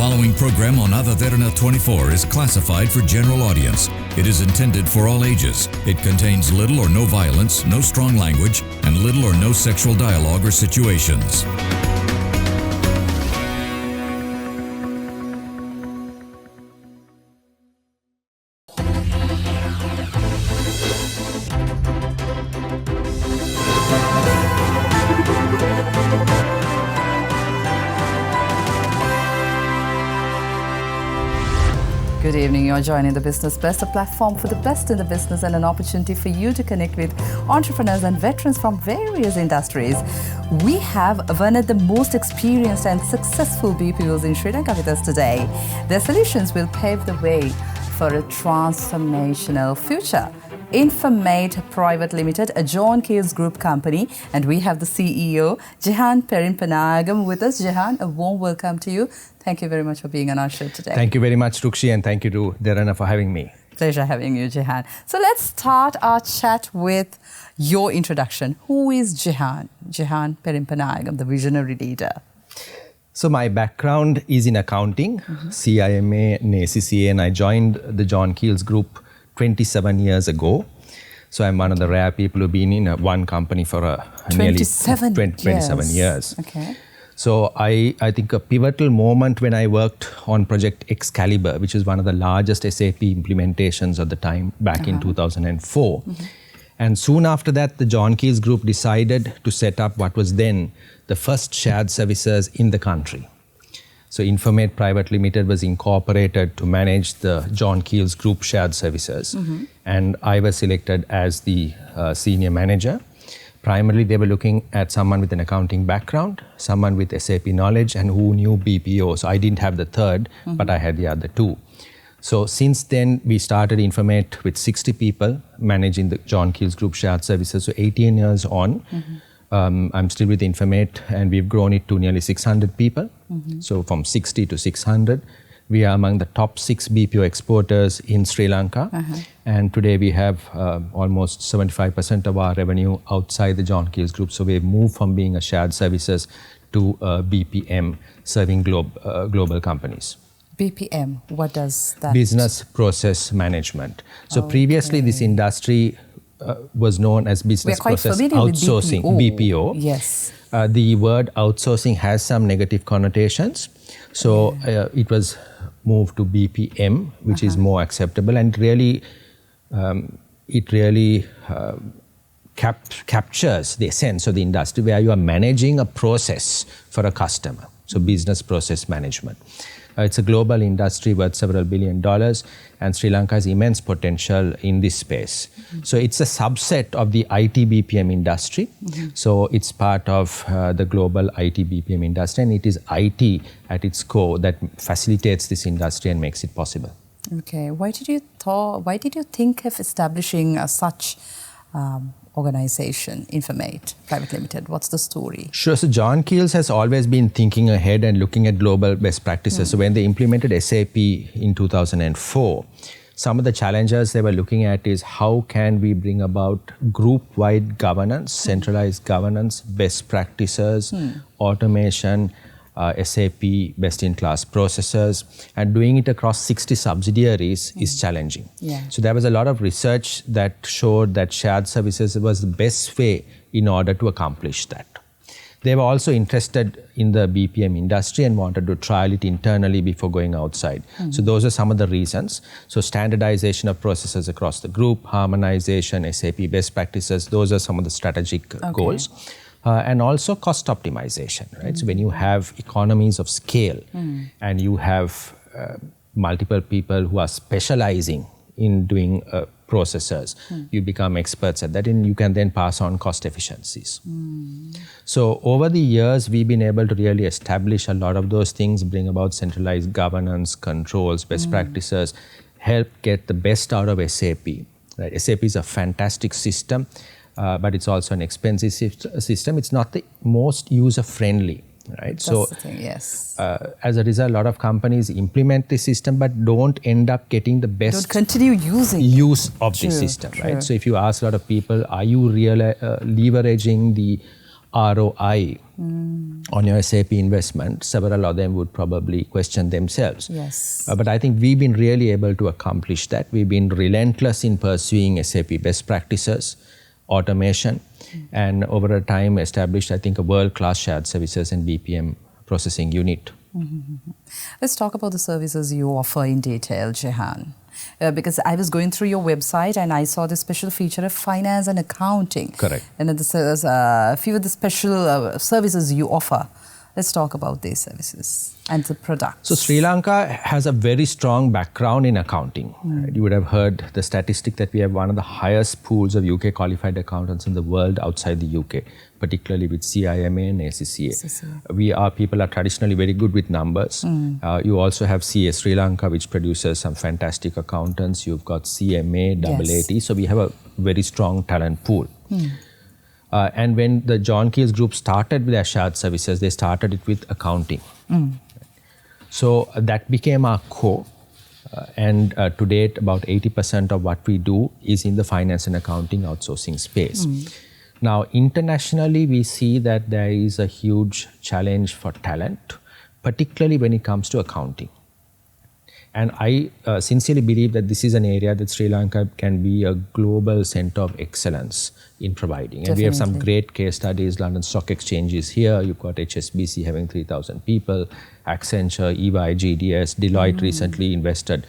following program on Derana 24 is classified for general audience. It is intended for all ages. It contains little or no violence, no strong language, and little or no sexual dialogue or situations. Good evening. You're joining the Business Best, a platform for the best in the business and an opportunity for you to connect with entrepreneurs and veterans from various industries. We have one of the most experienced and successful BPOs in Sri Lanka with us today. Their solutions will pave the way for a transformational future. Infomate Private Limited, a John Keells Group company, and we have the CEO, Jehan Perinpanayagam, with us. Jehan, a warm welcome to you. Thank you very much for being on our show today. Thank you very much, Rukshi, and thank you to Derana for having me. Pleasure having you, Jehan. So let's start our chat with your introduction. Who is Jehan? Jehan Perinpanayagam, the visionary leader. So my background is in accounting, CIMA and ACCA, and I joined the John Keells Group 27 years ago. So I'm one of the rare people who've been in one company for nearly 27 years. Okay. So I think a pivotal moment when I worked on Project Excalibur, which is one of the largest SAP implementations of the time back in 2004. And soon after that, the John Keells Group decided to set up what was then the first shared services in the country. So Infomate Private Limited was incorporated to manage the John Keells Group shared services. And I was selected as the senior manager. Primarily, they were looking at someone with an accounting background, someone with SAP knowledge, and who knew BPO. So I didn't have the third, but I had the other two. So since then, we started Infomate with 60 people managing the John Keells Group shared services. So 18 years on, I'm still with Infomate, and we've grown it to nearly 600 people. So from 60 to 600. We are among the top 6 BPO exporters in Sri Lanka. And today we have almost 75% of our revenue outside the John Keells Group. So we've moved from being a shared services to BPM, serving global companies. BPM, what does that? Business Process Management. So previously this industry was known as Business Process Outsourcing, BPO. Yes. The word outsourcing has some negative connotations. So it was moved to BPM, which is more acceptable, and really, it really captures the essence of the industry where you are managing a process for a customer. So business process management. It's a global industry worth several $1 billion, and Sri Lanka has immense potential in this space. So it's a subset of the IT BPM industry. So it's part of the global IT BPM industry, and it is IT at its core that facilitates this industry and makes it possible. Okay. Why did you think of establishing such organization, Infomate Private Limited? What's the story? Sure. So John Keells has always been thinking ahead and looking at global best practices. So when they implemented SAP in 2004, some of the challenges they were looking at is how can we bring about group-wide governance, centralized governance, best practices, automation, SAP best-in-class processes, and doing it across 60 subsidiaries is challenging. So there was a lot of research that showed that shared services was the best way in order to accomplish that. They were also interested in the BPM industry and wanted to trial it internally before going outside. So those are some of the reasons. So standardization of processes across the group, harmonization, SAP best practices, those are some of the strategic goals. And also cost optimization, right? So when you have economies of scale and you have multiple people who are specializing in doing processes, you become experts at that, and you can then pass on cost efficiencies. So over the years, we've been able to really establish a lot of those things, bring about centralized governance, controls, best practices, help get the best out of SAP. Right? SAP is a fantastic system. But it's also an expensive system. It's not the most user-friendly, right? That's the thing, yes. As a result, a lot of companies implement the system but don't end up getting the best don't continue using use of the system, right? So if you ask a lot of people, are you really leveraging the ROI on your SAP investment, several of them would probably question themselves. Yes. But I think we've been really able to accomplish that. We've been relentless in pursuing SAP best practices, automation, and over a time established, I think, a world-class shared services and BPM processing unit. Let's talk about the services you offer in detail, Jehan. Because I was going through your website and I saw the special feature of finance and accounting. Correct. And there's a few of the special services you offer. Let's talk about these services and the products. So Sri Lanka has a very strong background in accounting. Right? You would have heard the statistic that we have one of the highest pools of UK qualified accountants in the world outside the UK, particularly with CIMA and ACCA. People are traditionally very good with numbers. You also have CA Sri Lanka, which produces some fantastic accountants. You've got CMA, AAT. So we have a very strong talent pool. And when the John Keells Group started with their shared services, they started it with accounting. So that became our core. And to date, about 80% of what we do is in the finance and accounting outsourcing space. Now, internationally, we see that there is a huge challenge for talent, particularly when it comes to accounting. And I sincerely believe that this is an area that Sri Lanka can be a global center of excellence in providing. And we have some great case studies. London Stock Exchange is here. You've got HSBC having 3,000 people, Accenture, EY, GDS, Deloitte recently invested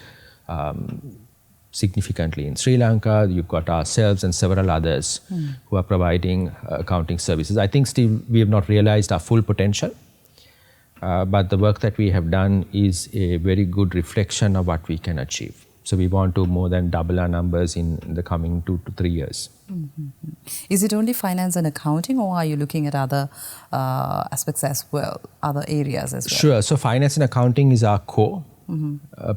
significantly in Sri Lanka. You've got ourselves and several others who are providing accounting services. I think still we have not realized our full potential. But the work that we have done is a very good reflection of what we can achieve. So we want to more than double our numbers in the coming 2 to 3 years. Is it only finance and accounting, or are you looking at other aspects as well, other areas as well? Sure. So finance and accounting is our core,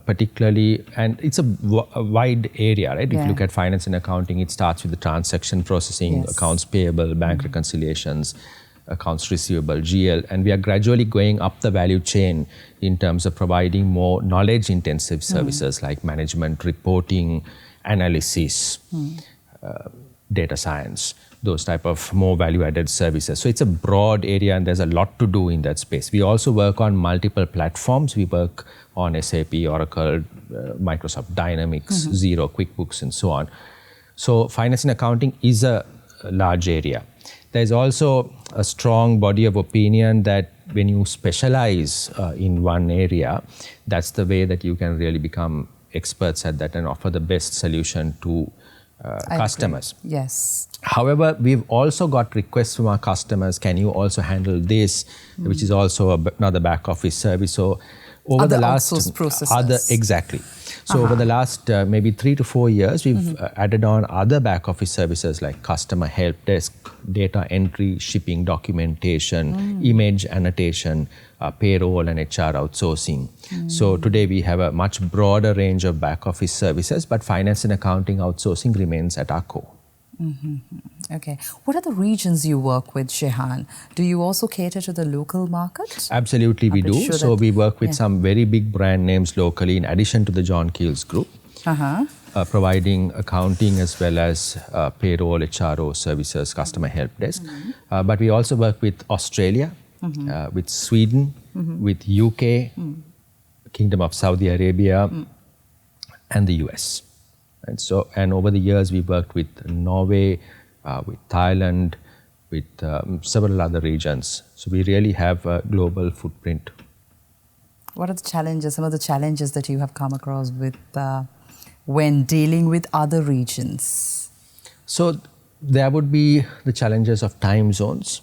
particularly, and it's a wide area, right? If you look at finance and accounting, it starts with the transaction processing, accounts payable, bank reconciliations, accounts receivable, GL, and we are gradually going up the value chain in terms of providing more knowledge-intensive services like management, reporting, analysis, data science, those type of more value-added services. So it's a broad area and there's a lot to do in that space. We also work on multiple platforms. We work on SAP, Oracle, Microsoft Dynamics, Xero, QuickBooks, and so on. So finance and accounting is a large area. There's also a strong body of opinion that when you specialize in one area, that's the way that you can really become experts at that and offer the best solution to customers. Yes. However, we've also got requests from our customers, can you also handle this, which is also another back office service. So over other the last outsourced processes. Exactly. So over the last maybe 3 to 4 years, we've added on other back office services like customer help desk, data entry, shipping documentation, image annotation, payroll and HR outsourcing. So today we have a much broader range of back office services, but finance and accounting outsourcing remains at our core. Okay. What are the regions you work with, Jehan? Do you also cater to the local market? Absolutely, we do. So we work with some very big brand names locally in addition to the John Keells Group, providing accounting as well as payroll, HRO services, customer help desk. But we also work with Australia, with Sweden, with UK, Kingdom of Saudi Arabia, and the US. And so, and over the years, we worked with Norway, with Thailand, with several other regions. So we really have a global footprint. What are the challenges, some of the challenges that you have come across with when dealing with other regions? So there would be the challenges of time zones.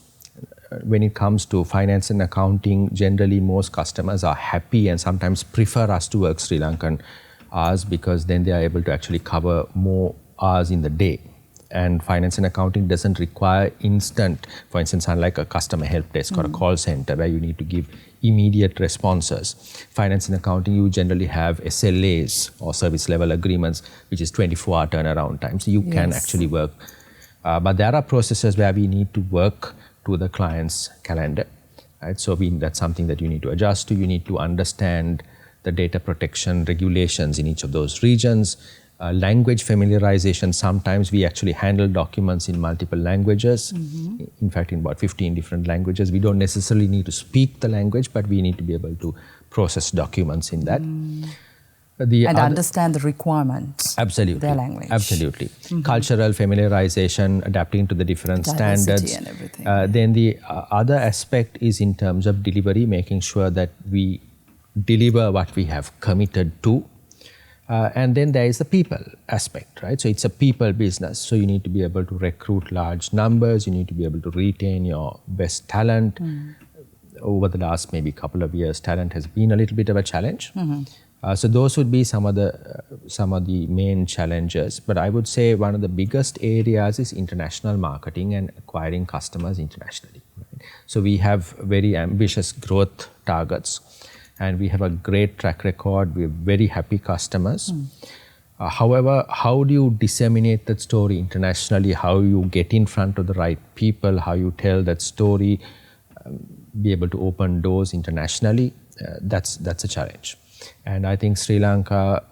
When it comes to finance and accounting, generally most customers are happy and sometimes prefer us to work Sri Lankan hours because then they are able to actually cover more hours in the day. And finance and accounting doesn't require instant, for instance, unlike a customer help desk or a call center where you need to give immediate responses. Finance and accounting, you generally have SLAs or service level agreements, which is 24-hour turnaround time. So you can actually work. But there are processes where we need to work to the client's calendar. Right? So that's something that you need to adjust to. You need to understand the data protection regulations in each of those regions. Language familiarization, sometimes we actually handle documents in multiple languages. In fact, in about 15 different languages. We don't necessarily need to speak the language, but we need to be able to process documents in that. And understand the requirements. Absolutely. Their language. Absolutely. Cultural familiarization, adapting to the different standards. And everything. Then the other aspect is in terms of delivery, making sure that we deliver what we have committed to. And then there is the people aspect, right? So it's a people business. So you need to be able to recruit large numbers. You need to be able to retain your best talent. Over the last maybe couple of years, talent has been a little bit of a challenge. So those would be some of the main challenges. But I would say one of the biggest areas is international marketing and acquiring customers internationally. Right? So we have very ambitious growth targets, and we have a great track record. We have very happy customers. However, how do you disseminate that story internationally? How you get in front of the right people? How you tell that story? Be able to open doors internationally? That's a challenge. And I think Sri Lanka,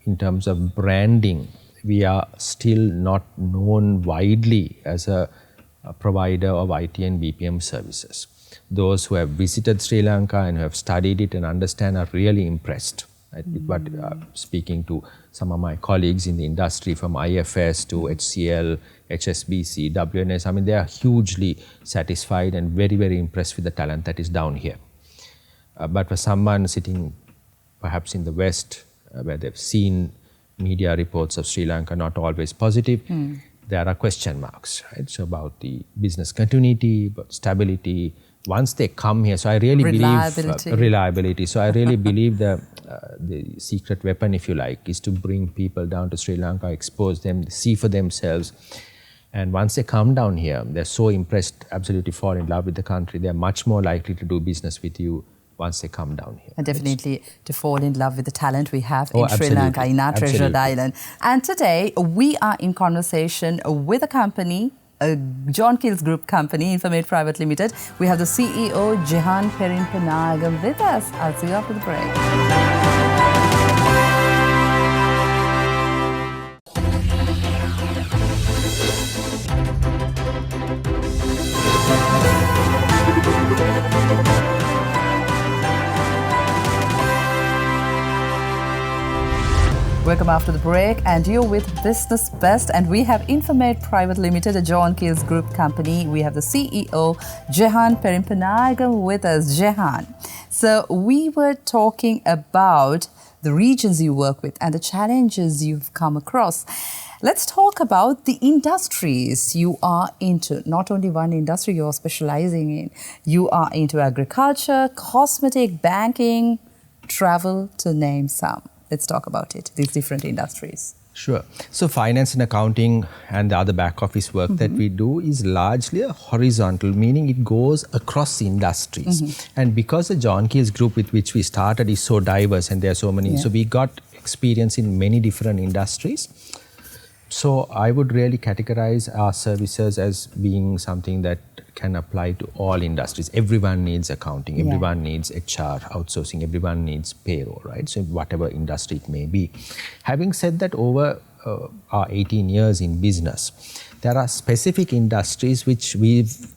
in terms of branding, we are still not known widely as a provider of IT and BPM services. Those who have visited Sri Lanka and who have studied it and understand are really impressed. Right? With what, speaking to some of my colleagues in the industry, from IFS to HCL, HSBC, WNS, I mean, they are hugely satisfied and very, very impressed with the talent that is down here. But for someone sitting perhaps in the West, where they've seen media reports of Sri Lanka not always positive, there are question marks, right? So about the business continuity, about stability. Once they come here, so I really believe reliability. So I really believe the secret weapon, if you like, is to bring people down to Sri Lanka, expose them, see for themselves. And once they come down here, they're so impressed, absolutely fall in love with the country. They're much more likely to do business with you once they come down here. And definitely to fall in love with the talent we have in Sri Lanka, in our treasured island. And today we are in conversation with a company, a John Keells Group company, Infomate Private Limited. We have the CEO, Jehan Perinpanayagam, with us. I'll see you after the break. Welcome after the break, and you're with Business Best, and we have Infomate Private Limited, a John Keells Group company. We have the CEO, Jehan Perinpanayagam, with us. Jehan, so we were talking about the regions you work with and the challenges you've come across. Let's talk about the industries you are into. Not only one industry you're specializing in. You are into agriculture, cosmetic, banking, travel, to name some. Let's talk about it, these different industries. Sure. So finance and accounting and the other back office work that we do is largely a horizontal, meaning it goes across industries. And because the John Keells Group with which we started is so diverse and there are so many, so we got experience in many different industries. So I would really categorize our services as being something that can apply to all industries. Everyone needs accounting, everyone needs HR, outsourcing, everyone needs payroll, right? So whatever industry it may be. Having said that, over our 18 years in business, there are specific industries which we've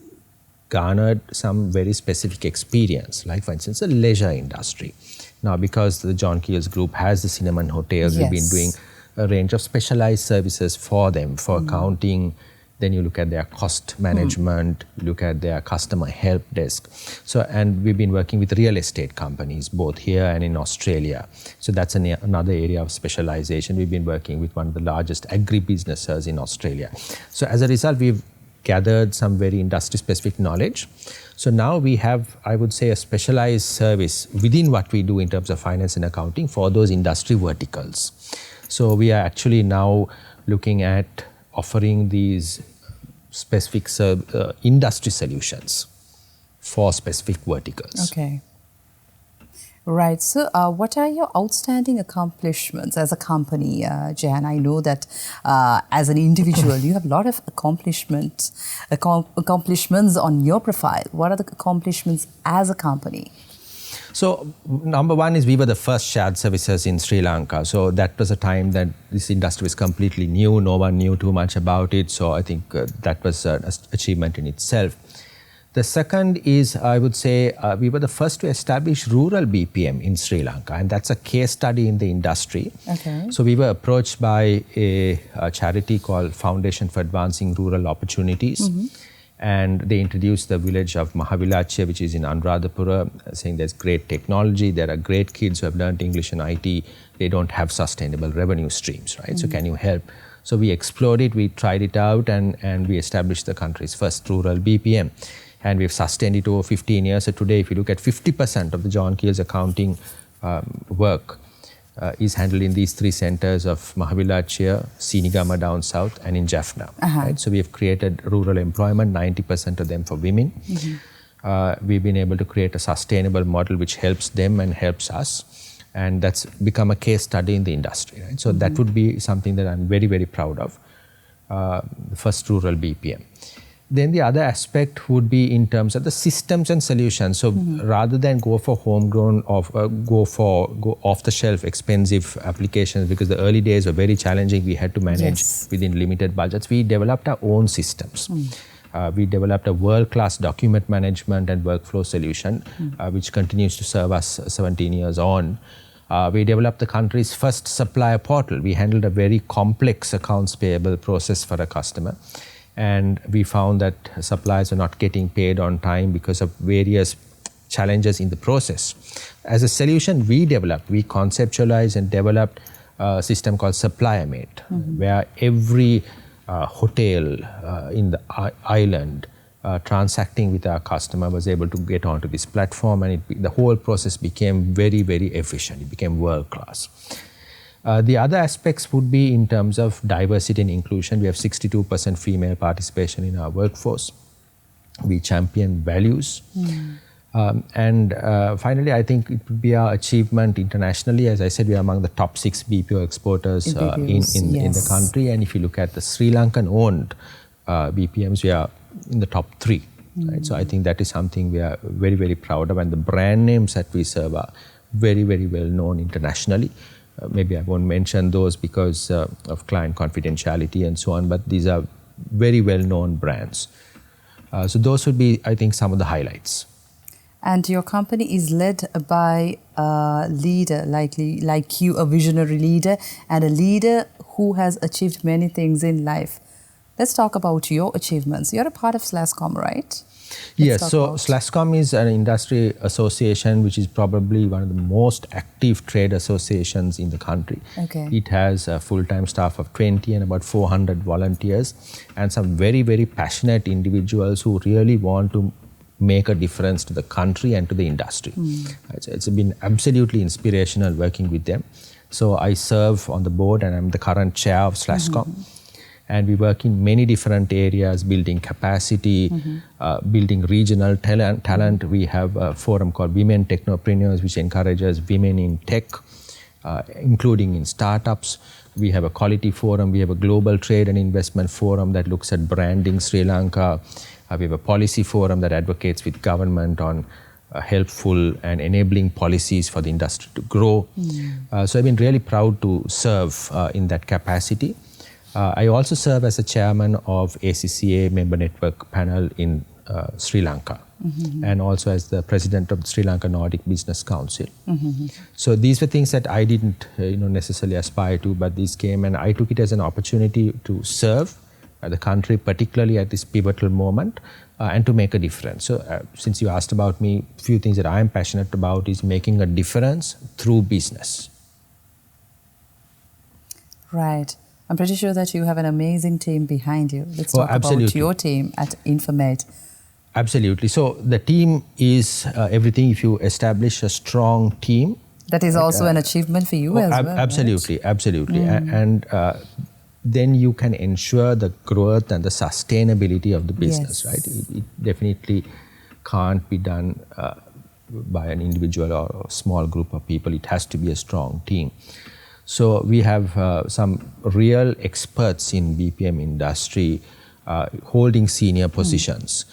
garnered some very specific experience, like for instance, the leisure industry. Now, because the John Keells Group has the cinnamon hotels, we've been doing a range of specialized services for them, for accounting. Then you look at their cost management, you look at their customer help desk. So, and we've been working with real estate companies, both here and in Australia. So that's another area of specialization. We've been working with one of the largest agribusinesses in Australia. So as a result, we've gathered some very industry-specific knowledge. So now we have, I would say, a specialized service within what we do in terms of finance and accounting for those industry verticals. So we are actually now looking at offering these specific industry solutions for specific verticals. Okay. Right. So what are your outstanding accomplishments as a company, Jehan? I know that as an individual, you have a lot of accomplishments on your profile. What are the accomplishments as a company? So number one is we were the first shared services in Sri Lanka. So that was a time that this industry was completely new. No one knew too much about it. So I think that was an achievement in itself. The second is, I would say, we were the first to establish rural BPM in Sri Lanka, and that's a case study in the industry. Okay. So we were approached by a charity called Foundation for Advancing Rural Opportunities, and they introduced the village of Mahavilachya, which is in Anuradhapura, saying there's great technology, there are great kids who have learned English and IT, they don't have sustainable revenue streams, right? So can you help? So we explored it, we tried it out, and we established the country's first rural BPM. And we've sustained it over 15 years. So today, if you look at 50% of the John Keel's accounting work is handled in these three centers of Mahavilachya, Sinigama down south, and in Jaffna. Right? So we have created rural employment, 90% of them for women. We've been able to create a sustainable model which helps them and helps us. And that's become a case study in the industry. Right? So that would be something that I'm very, very proud of, the first rural BPM. Then the other aspect would be in terms of the systems and solutions. So rather than go for homegrown or go off-the-shelf expensive applications, because the early days were very challenging, we had to manage within limited budgets. We developed our own systems. We developed a world-class document management and workflow solution, which continues to serve us 17 years on. We developed the country's first supplier portal. We handled a very complex accounts payable process for a customer. And we found that suppliers are not getting paid on time because of various challenges in the process. As a solution, we conceptualized and developed a system called Suppliermate, where every hotel in the island transacting with our customer was able to get onto this platform, and the whole process became very, very efficient. It became world-class. The other aspects would be in terms of diversity and inclusion. We have 62% female participation in our workforce. We champion values. And finally, I think it would be our achievement internationally. As I said, we are among the top 6 BPO exporters in the country. And if you look at the Sri Lankan-owned BPMs, we are in the top 3. Right? So I think that is something we are very, very proud of. And the brand names that we serve are very, very well known internationally. Maybe I won't mention those because of client confidentiality and so on, but these are very well-known brands. So those would be, I think, some of the highlights. And your company is led by a leader like you, a visionary leader, and a leader who has achieved many things in life. Let's talk about your achievements. You're a part of SLASCOM, right? Yes, so SLASCOM is an industry association which is probably one of the most active trade associations in the country. Okay. It has a full-time staff of 20 and about 400 volunteers and some very, very passionate individuals who really want to make a difference to the country and to the industry. It's been absolutely inspirational working with them. So I serve on the board and I'm the current chair of SLASCOM. And we work in many different areas, building capacity, building regional talent. We have a forum called Women Technopreneurs, which encourages women in tech, including in startups. We have a quality forum. We have a global trade and investment forum that looks at branding Sri Lanka. We have a policy forum that advocates with government on helpful and enabling policies for the industry to grow. So I've been really proud to serve in that capacity. I also serve as a chairman of ACCA member network panel in Sri Lanka and also as the president of the Sri Lanka Nordic Business Council. So these were things that I didn't necessarily aspire to, but these came and I took it as an opportunity to serve the country, particularly at this pivotal moment, and to make a difference. So since you asked about me, a few things that I'm passionate about is making a difference through business. Right. I'm pretty sure that you have an amazing team behind you. Let's talk about your team at Infomate. Absolutely. So the team is everything. If you establish a strong team, that is also an achievement for you as well. Absolutely, right? Absolutely. And then you can ensure the growth and the sustainability of the business, right? It definitely can't be done by an individual or a small group of people. It has to be a strong team. So we have some real experts in BPM industry holding senior positions.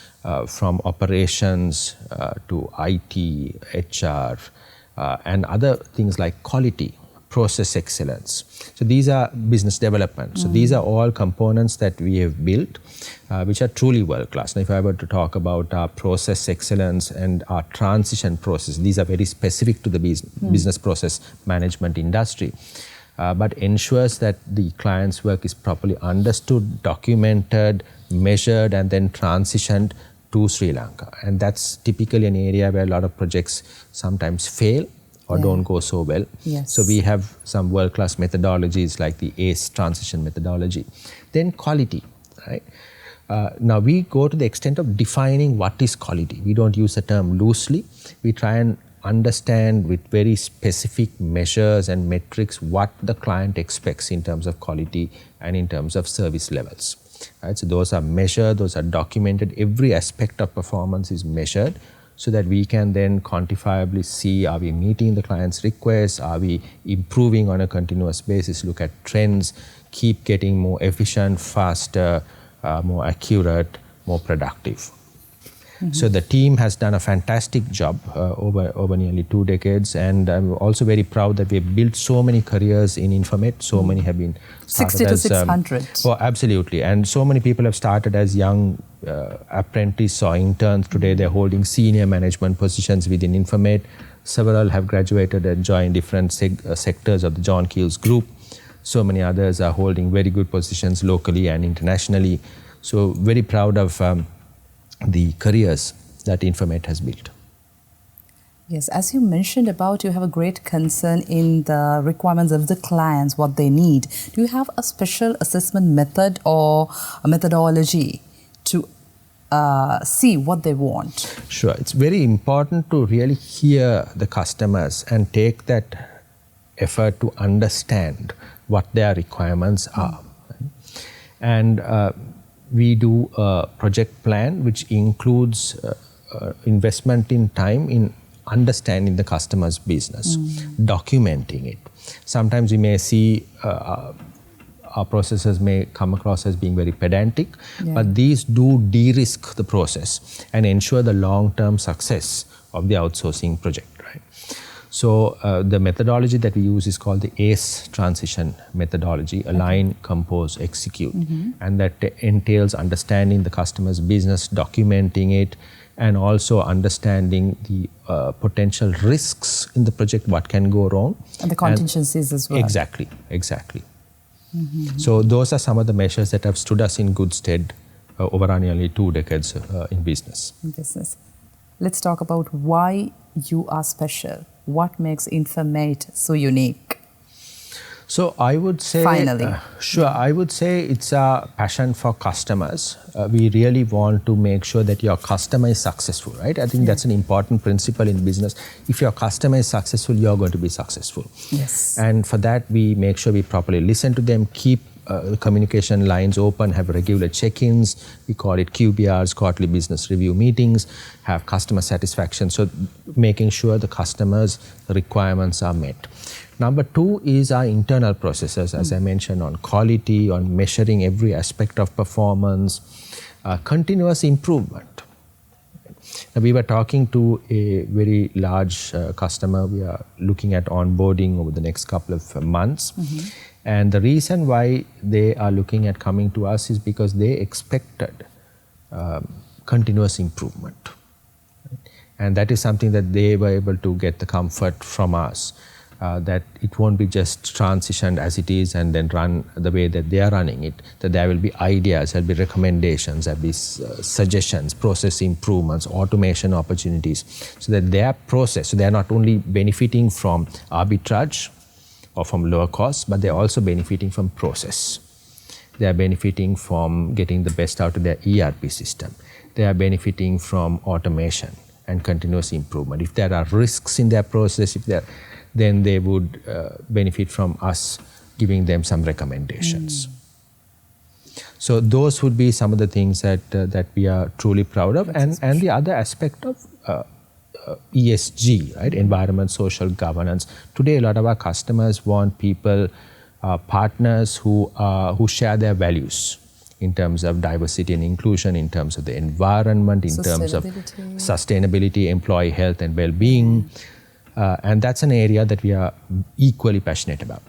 from operations to IT, HR, and other things like quality, process excellence. So these are business development. So these are all components that we have built, which are truly world-class. Now, if I were to talk about our process excellence and our transition process, these are very specific to the business process management industry, but ensures that the client's work is properly understood, documented, measured, and then transitioned to Sri Lanka. And that's typically an area where a lot of projects sometimes fail or don't go so well. Yes. So we have some world-class methodologies like the ACE transition methodology. Then quality, right? Now we go to the extent of defining what is quality. We don't use the term loosely. We try and understand with very specific measures and metrics what the client expects in terms of quality and in terms of service levels. Right? So those are measured, those are documented. Every aspect of performance is measured, so that we can then quantifiably see, are we meeting the client's requests, are we improving on a continuous basis, look at trends, keep getting more efficient, faster, more accurate, more productive. So the team has done a fantastic job over nearly 2 decades, and I'm also very proud that we've built so many careers in Infomate. So many have been 60 to 600. Oh, absolutely. And so many people have started as young apprentices or interns. Today they're holding senior management positions within Infomate. Several have graduated and joined different sectors of the John Keel's group. So many others are holding very good positions locally and internationally. So very proud of the careers that Infomate has built. Yes, as you mentioned about, you have a great concern in the requirements of the clients, what they need. Do you have a special assessment method or a methodology to see what they want? Sure. It's very important to really hear the customers and take that effort to understand what their requirements are. And we do a project plan which includes investment in time in understanding the customer's business, documenting it. Sometimes we may see our processes may come across as being very pedantic, but these do de-risk the process and ensure the long-term success of the outsourcing project. Right? So the methodology that we use is called the ACE transition methodology, align, compose, execute. And that entails understanding the customer's business, documenting it, and also understanding the potential risks in the project, what can go wrong. And the contingencies as well. Exactly. So those are some of the measures that have stood us in good stead over our nearly 2 decades in business. Let's talk about why you are special. What makes Infomate so unique? So I would say, I would say it's a passion for customers. We really want to make sure that your customer is successful, right? I think that's an important principle in business. If your customer is successful, you're going to be successful. Yes. And for that, we make sure we properly listen to them, keep communication lines open, have regular check-ins. We call it QBRs, quarterly business review meetings, have customer satisfaction. So making sure the customers' requirements are met. Number 2 is our internal processes, as I mentioned, on quality, on measuring every aspect of performance, continuous improvement. Now, we were talking to a very large customer. We are looking at onboarding over the next couple of months. And the reason why they are looking at coming to us is because they expected continuous improvement. And that is something that they were able to get the comfort from us, that it won't be just transitioned as it is and then run the way that they are running it, that there will be ideas, there will be recommendations, there will be suggestions, process improvements, automation opportunities, so that their process, so they are not only benefiting from arbitrage or from lower costs, but they are also benefiting from process. They are benefiting from getting the best out of their ERP system. They are benefiting from automation and continuous improvement. If there are risks in their process, then they would benefit from us giving them some recommendations. So those would be some of the things that we are truly proud of. And the other aspect of ESG, right? Environment, social governance. Today, a lot of our customers want people, partners who share their values, in terms of diversity and inclusion, in terms of the environment, in terms of sustainability, employee health and well-being. And that's an area that we are equally passionate about.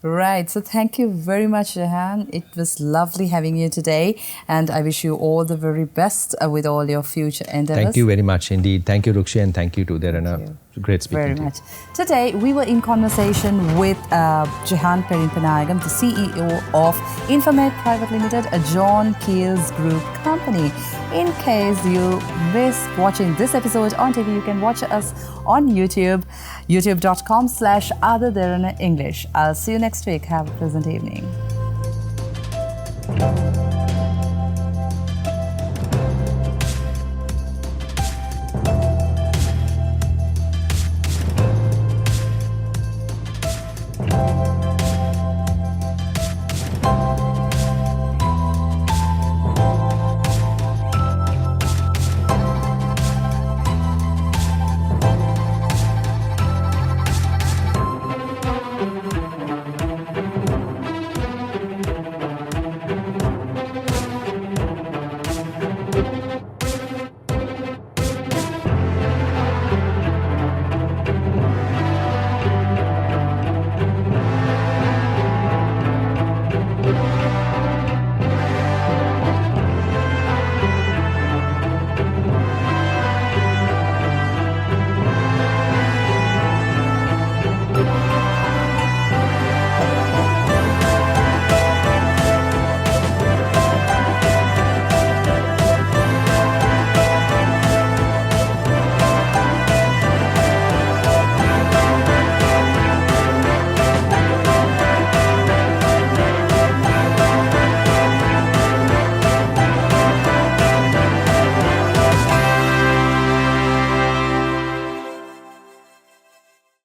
Right. So thank you very much, Jehan. It was lovely having you today, and I wish you all the very best with all your future endeavors. Thank you very much indeed. Thank you, Rukshi, and thank you to Derana. Great speaking very to you. much. Today, we were in conversation with Jehan Perinpanayagam, the CEO of Infomate Private Limited, a John Keel's Group company. In case you miss watching this episode on TV, you can watch us on YouTube, youtube.com/Derana English. I'll see you next week. Have a pleasant evening.